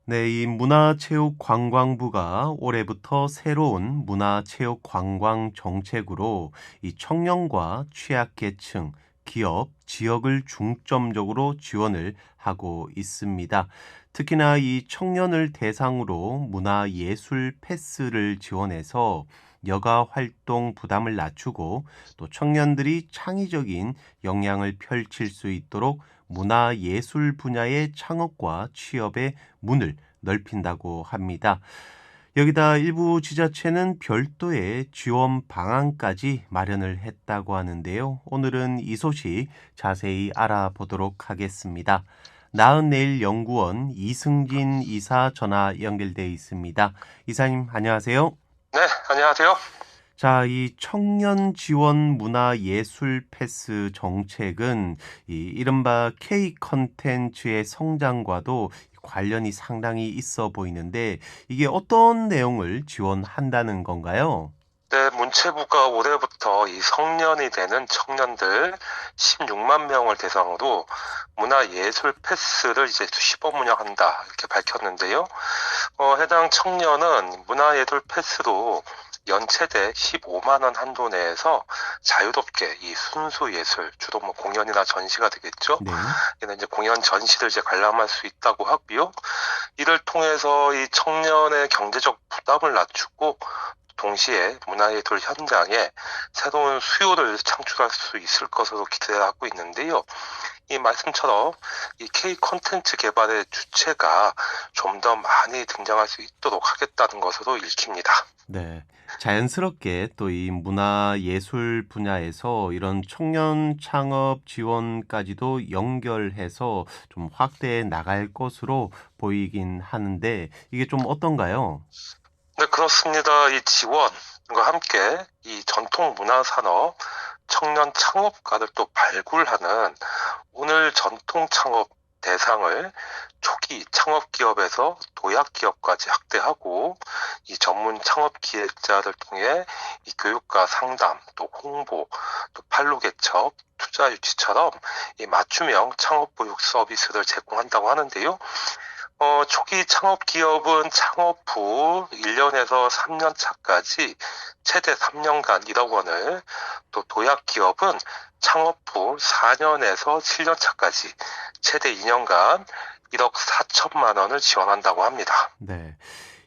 네, 이 문화체육관광부가 올해부터 새로운 문화체육관광 정책으로 이 청년과 취약계층, 기업, 지역을 중점적으로 지원을 하고 있습니다. 특히나 이 청년을 대상으로 문화예술 패스를 지원해서 여가 활동 부담을 낮추고 또 청년들이 창의적인 역량을 펼칠 수 있도록 문화예술 분야의 창업과 취업의 문을 넓힌다고 합니다. 여기다 일부 지자체는 별도의 지원 방안까지 마련을 했다고 하는데요. 오늘은 이 소식 자세히 알아보도록 하겠습니다. 나은내일 연구원 이승진 이사 전화 연결돼 있습니다. 이사님 안녕하세요. 네, 안녕하세요. 자, 이 청년 지원 문화 예술 패스 정책은 이 이른바 K 컨텐츠의 성장과도 관련이 상당히 있어 보이는데 이게 어떤 내용을 지원한다는 건가요? 네, 문체부가 올해부터 이 성년이 되는 청년들 16만 명을 대상으로 문화예술 패스를 이제 시범 운영한다 이렇게 밝혔는데요. 해당 청년은 문화예술 패스로 연체대 15만 원 한도 내에서 자유롭게 이 순수 예술, 주로 뭐 공연이나 전시가 되겠죠. 네. 이는 이제 공연 전시를 이제 관람할 수 있다고 하고요. 이를 통해서 이 청년의 경제적 부담을 낮추고 동시에 문화예술 현장에 새로운 수요를 창출할 수 있을 것으로 기대하고 있는데요. 이 말씀처럼 이 K 콘텐츠 개발의 주체가 좀 더 많이 등장할 수 있도록 하겠다는 것으로 읽힙니다. 네. 자연스럽게 또 이 문화 예술 분야에서 이런 청년 창업 지원까지도 연결해서 좀 확대해 나갈 것으로 보이긴 하는데 이게 좀 어떤가요? 네, 그렇습니다. 이 지원과 함께 이 전통 문화 산업, 청년 창업가를 또 발굴하는 오늘 전통 창업 대상을 초기 창업 기업에서 도약 기업까지 확대하고 이 전문 창업 기획자를 통해 이 교육과 상담, 또 홍보, 또 판로 개척, 투자 유치처럼 이 맞춤형 창업 보육 서비스를 제공한다고 하는데요. 초기 창업 기업은 창업 후 1년에서 3년 차까지 최대 3년간 1억 원을, 또 도약 기업은 창업 후 4년에서 7년 차까지 최대 2년간 1억 4천만 원을 지원한다고 합니다. 네.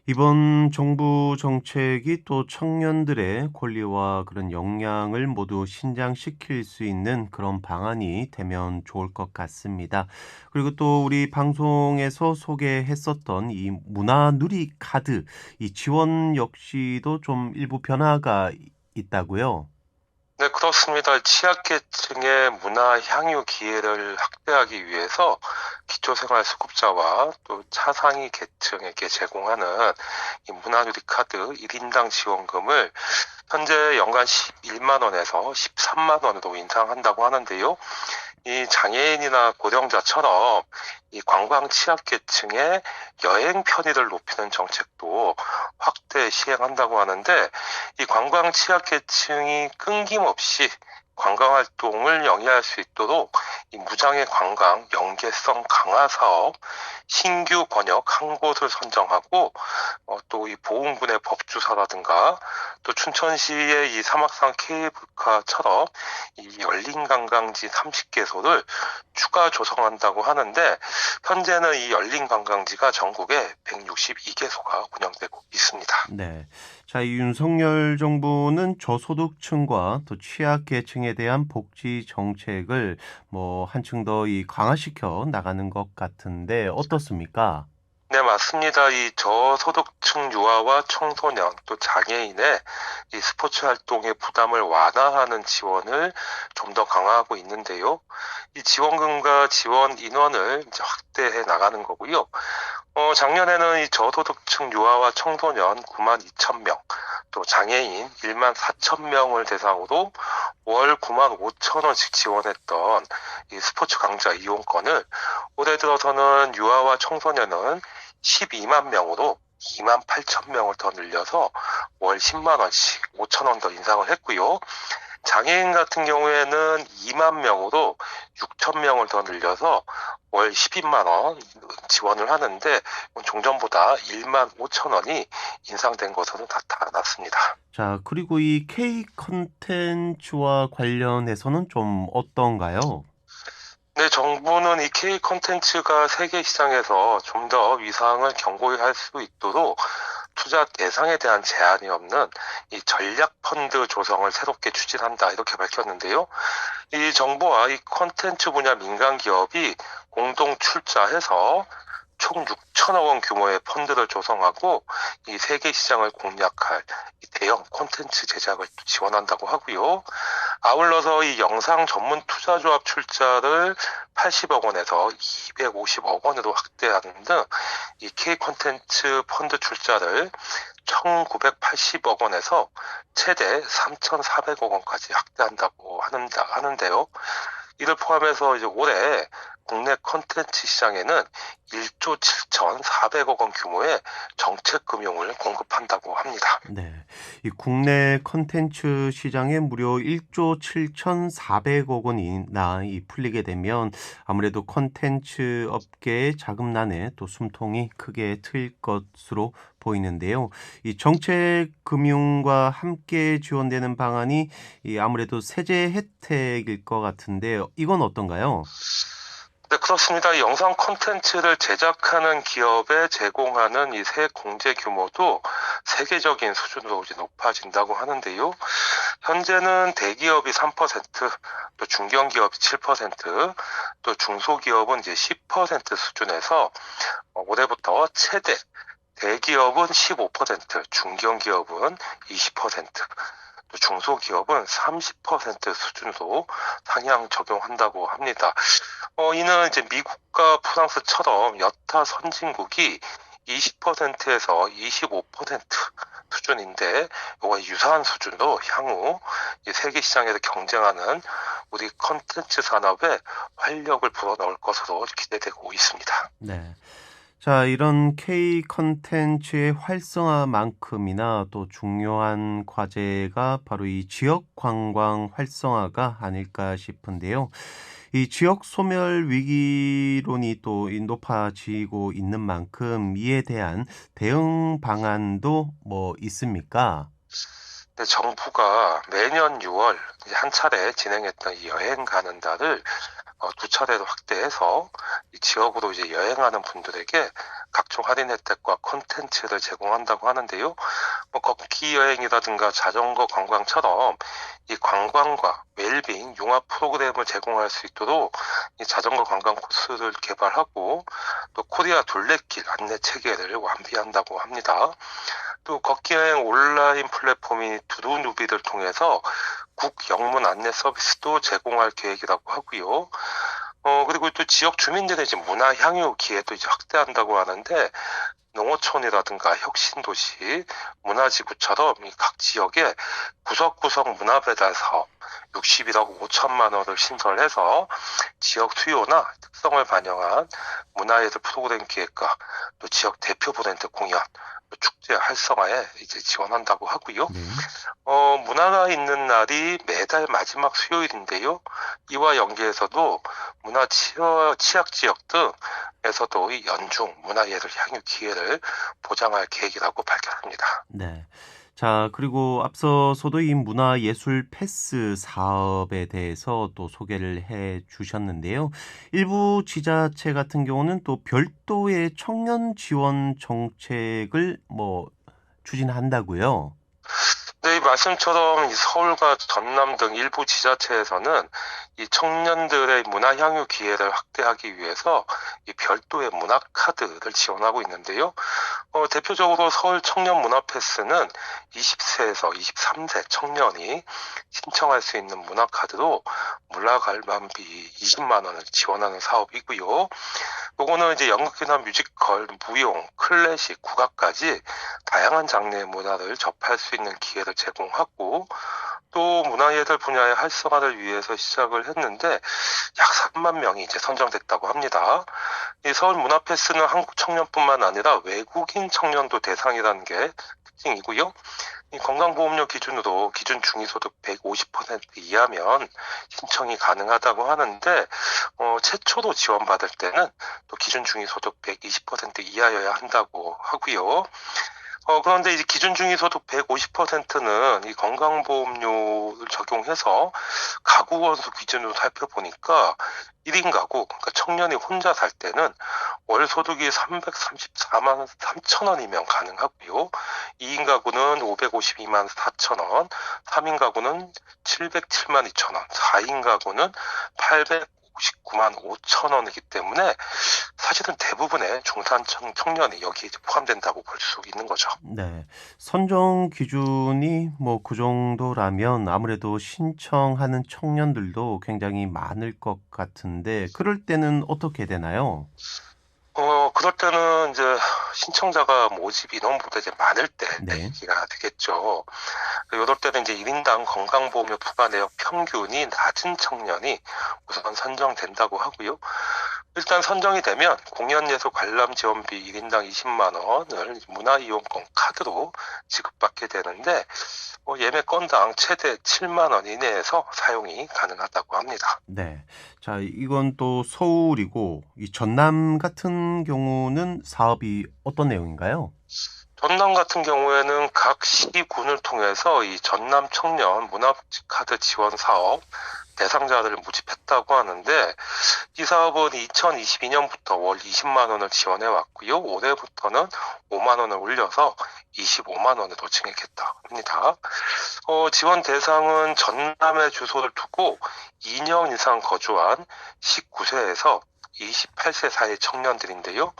이번 정부 정책이 또 청년들의 권리와 그런 역량을 모두 신장시킬 수 있는 그런 방안이 되면 좋을 것 같습니다. 그리고 또 우리 방송에서 소개했었던 이 문화누리 카드, 이 지원 역시도 좀 일부 변화가 있다고요? 네, 그렇습니다. 취약계층의 문화 향유 기회를 확대하기 위해서 기초생활수급자와 또 차상위 계층에게 제공하는 이 문화유리 카드 1인당 지원금을 현재 연간 11만 원에서 13만 원으로 인상한다고 하는데요. 이 장애인이나 고령자처럼 이 관광 취약계층의 여행 편의를 높이는 정책도 확대 시행한다고 하는데, 이 관광 취약계층이 끊김없이 관광 활동을 영위할 수 있도록 이 무장애 관광 연계성 강화 사업, 신규 번역 한 곳을 선정하고, 또 이 보훈군의 법주사라든가, 또 춘천시의 이 사막산 케이블카처럼 이 열린 관광지 30개소를 추가 조성한다고 하는데, 현재는 이 열린 관광지가 전국에 162개소가 운영되고 있습니다. 네. 자, 이 윤석열 정부는 저소득층과 또 취약계층에 대한 복지 정책을 뭐 한층 더 이 강화시켜 나가는 것 같은데 어떻습니까? 네, 맞습니다. 이 저소득층 유아와 청소년 또 장애인의 이 스포츠 활동의 부담을 완화하는 지원을 좀 더 강화하고 있는데요. 이 지원금과 지원 인원을 이제 확대해 나가는 거고요. 작년에는 이 저소득층 유아와 청소년 9만 2천 명, 또 장애인 1만 4천 명을 대상으로 월 9만 5천 원씩 지원했던 이 스포츠 강좌 이용권을 올해 들어서는 유아와 청소년은 12만 명으로 2만 8천 명을 더 늘려서 월 10만 원씩 5천 원 더 인상을 했고요. 장애인 같은 경우에는 2만 명으로 6천 명을 더 늘려서 월 12만 원 지원을 하는데 종전보다 1만 5천 원이 인상된 것으로 나타났습니다. 자, 그리고 이 K 컨텐츠와 관련해서는 좀 어떤가요? 네, 정부는 이 K 콘텐츠가 세계 시장에서 좀 더 위상을 견고히 할 수 있도록 투자 대상에 대한 제한이 없는 이 전략 펀드 조성을 새롭게 추진한다 이렇게 밝혔는데요. 이 정부와 이 콘텐츠 분야 민간 기업이 공동 출자해서 총 6천억 원 규모의 펀드를 조성하고 이 세계 시장을 공략할 이 대형 콘텐츠 제작을 지원한다고 하고요. 아울러서 이 영상 전문 투자조합 출자를 80억 원에서 250억 원으로 확대하는 등 이 K 콘텐츠 펀드 출자를 1,980억 원에서 최대 3,400억 원까지 확대한다고 하는데요. 이를 포함해서 이제 올해 국내 콘텐츠 시장에는 1조 7,400억 원 규모의 정책 금융을 공급한다고 합니다. 네. 이 국내 컨텐츠 시장에 무려 1조 7,400억 원이나 풀리게 되면 아무래도 컨텐츠 업계의 자금난에 또 숨통이 크게 트일 것으로 보이는데요. 이 정책 금융과 함께 지원되는 방안이 아무래도 세제 혜택일 것 같은데 이건 어떤가요? 네, 그렇습니다. 이 영상 콘텐츠를 제작하는 기업에 제공하는 이 세 공제 규모도 세계적인 수준으로 이제 높아진다고 하는데요. 현재는 대기업이 3%, 또 중견기업이 7%, 또 중소기업은 이제 10% 수준에서 올해부터 최대 대기업은 15%, 중견기업은 20%, 또 중소기업은 30% 수준으로 상향 적용한다고 합니다. 이는 이제 미국과 프랑스처럼 여타 선진국이 20%에서 25% 수준인데, 이와 유사한 수준으로 향후 이 세계 시장에서 경쟁하는 우리 컨텐츠 산업에 활력을 불어넣을 것으로 기대되고 있습니다. 네. 자, 이런 K 컨텐츠의 활성화만큼이나 또 중요한 과제가 바로 이 지역 관광 활성화가 아닐까 싶은데요. 이 지역 소멸 위기론이 또 높아지고 있는 만큼 이에 대한 대응 방안도 뭐 있습니까? 네, 정부가 매년 6월 한 차례 진행했던 이 여행 가는 달을 두 차례로 확대해서 이 지역으로 이제 여행하는 분들에게 각종 할인 혜택과 콘텐츠를 제공한다고 하는데요. 걷기 여행이라든가 자전거 관광처럼 이 관광과 웰빙 융합 프로그램을 제공할 수 있도록 이 자전거 관광 코스를 개발하고 또 코리아 둘레길 안내 체계를 완비한다고 합니다. 또 걷기 여행 온라인 플랫폼인 두루누비를 통해서 국 영문 안내 서비스도 제공할 계획이라고 하고요. 그리고 또 지역 주민들의 이제 문화 향유 기회도 이제 확대한다고 하는데 농어촌이라든가 혁신도시, 문화지구처럼 이 각 지역에 구석구석 문화배달 사업 61억 5천만 원을 신설해서 지역 수요나 특성을 반영한 문화예술 프로그램 기획과 또 지역 대표 브랜드 공연, 또 축제 활성화에 이제 지원한다고 하고요. 네. 문화가 있는 날이 매달 마지막 수요일인데요. 이와 연계해서도 취약 지역 등에서도 이 연중 문화예술 향유 기회를 보장할 계획이라고 밝혔습니다. 네. 자, 그리고 앞서서도 이 문화예술 패스 사업에 대해서 또 소개를 해 주셨는데요. 일부 지자체 같은 경우는 또 별도의 청년 지원 정책을 추진한다고요. 네, 이 말씀처럼 이 서울과 전남 등 일부 지자체에서는 이 청년들의 문화 향유 기회를 확대하기 위해서 이 별도의 문화 카드를 지원하고 있는데요. 대표적으로 서울 청년 문화 패스는 20세에서 23세 청년이 신청할 수 있는 문화 카드로 문화관람비 20만 원을 지원하는 사업이고요. 요거는 이제 연극이나 뮤지컬, 무용, 클래식, 국악까지 다양한 장르의 문화를 접할 수 있는 기회를 제공하고 또 문화예술 분야의 활성화를 위해서 시작을 했는데 약 3만 명이 이제 선정됐다고 합니다. 이 서울 문화패스는 한국 청년뿐만 아니라 외국인 청년도 대상이라는 게 특징이고요. 이 건강보험료 기준으로 기준 중위소득 150% 이하면 신청이 가능하다고 하는데 최초로 지원받을 때는 또 기준 중위소득 120% 이하여야 한다고 하고요. 그런데 이제 기준 중위소득 150%는 이 건강보험료를 적용해서 가구 원수 기준으로 살펴보니까 1인 가구, 그러니까 청년이 혼자 살 때는 월 소득이 334만 3천 원이면 가능하고요. 2인 가구는 552만 4천 원, 3인 가구는 707만 2천 원, 4인 가구는 859만 5천 원이기 때문에 사실은 대부분의 중산층 청년이 여기에 이제 포함된다고 볼 수 있는 거죠. 네. 선정 기준이 뭐 그 정도라면 아무래도 신청하는 청년들도 굉장히 많을 것 같은데 그럴 때는 어떻게 되나요? 그럴 때는 이제 신청자가 모집 인원보다 이제 많을 때 네. 얘기가 되겠죠. 이럴 때는 이제 1인당 건강보험료 부과 내역 평균이 낮은 청년이 우선 선정된다고 하고요. 일단 선정이 되면 공연예술 관람 지원비 1인당 20만 원을 문화이용권 카드로 지급받게 되는데 예매 건당 최대 7만 원 이내에서 사용이 가능하다고 합니다. 네. 자, 이건 또 서울이고 이 전남 같은 경우는 사업이 어떤 내용인가요? 전남 같은 경우에는 각 시군을 통해서 이 전남 청년 문화복지카드 지원 사업 대상자들을 모집했다고 하는데 이 사업은 2022년부터 월 20만 원을 지원해 왔고요. 올해부터는 5만 원을 올려서 25만 원으로 증액했다고 합니다. 지원 대상은 전남에 주소를 두고 2년 이상 거주한 19세에서 28세 사이 청년들인데요.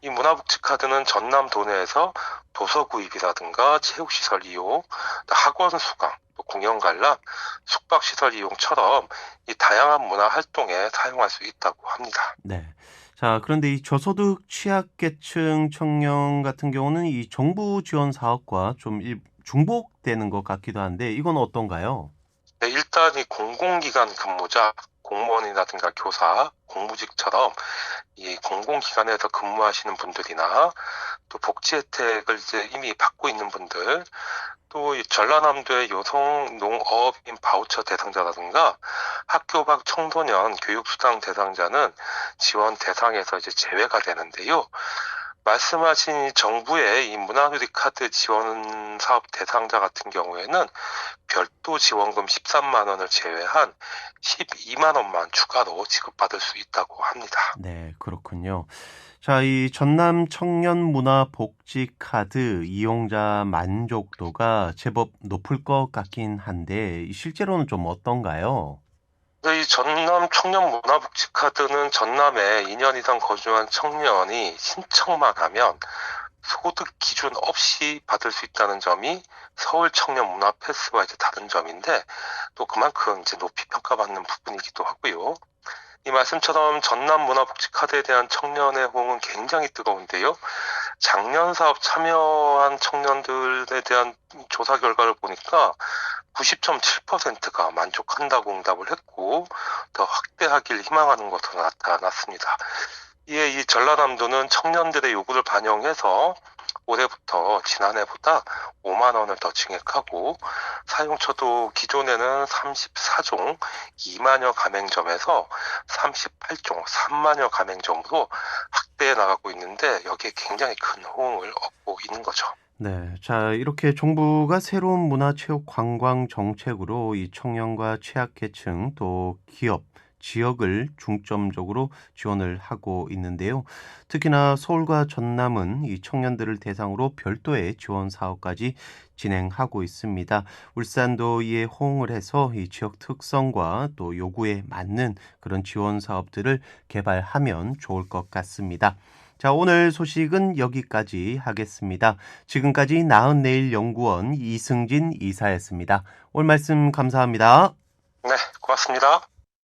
이 문화복지카드는 전남 도내에서 도서 구입이라든가 체육시설 이용, 또 학원 수강, 또 공연 관람, 숙박시설 이용처럼 이 다양한 문화 활동에 사용할 수 있다고 합니다. 네. 자, 그런데 이 저소득 취약계층 청년 같은 경우는 이 정부 지원 사업과 좀 중복되는 것 같기도 한데 이건 어떤가요? 네, 일단 이 공공기관 근무자, 공무원이라든가 교사, 공무직처럼 이 공공기관에서 근무하시는 분들이나 또 복지 혜택을 이제 이미 받고 있는 분들, 또 이 전라남도의 여성 농업인 바우처 대상자라든가 학교 밖 청소년 교육수당 대상자는 지원 대상에서 이제 제외가 되는데요. 말씀하신 이 정부의 이 문화누리 카드 지원 사업 대상자 같은 경우에는 별도 지원금 13만 원을 제외한 12만 원만 추가로 지급받을 수 있다고 합니다. 네, 그렇군요. 자, 이 전남 청년 문화 복지 카드 이용자 만족도가 제법 높을 것 같긴 한데 실제로는 좀 어떤가요? 이 전남 청년 문화복지 카드는 전남에 2년 이상 거주한 청년이 신청만 하면 소득 기준 없이 받을 수 있다는 점이 서울 청년 문화 패스와 이제 다른 점인데 또 그만큼 이제 높이 평가받는 부분이기도 하고요. 이 말씀처럼 전남 문화복지 카드에 대한 청년의 호응은 굉장히 뜨거운데요. 작년 사업 참여한 청년들에 대한 조사 결과를 보니까 90.7%가 만족한다고 응답을 했고 더 확대하길 희망하는 것으로 나타났습니다. 이에 이 전라남도는 청년들의 요구를 반영해서 올해부터 지난해보다 5만 원을 더 증액하고 사용처도 기존에는 34종 2만여 가맹점에서 38종 3만여 가맹점으로 확대해 나가고 있는데 여기에 굉장히 큰 호응을 얻고 있는 거죠. 네. 자, 이렇게 정부가 새로운 문화체육 관광 정책으로 이 청년과 취약계층 또 기업, 지역을 중점적으로 지원을 하고 있는데요. 특히나 서울과 전남은 이 청년들을 대상으로 별도의 지원 사업까지 진행하고 있습니다. 울산도 이에 호응을 해서 이 지역 특성과 또 요구에 맞는 그런 지원 사업들을 개발하면 좋을 것 같습니다. 자, 오늘 소식은 여기까지 하겠습니다. 지금까지 나은내일 연구원 이승진 이사였습니다. 오늘 말씀 감사합니다. 네, 고맙습니다.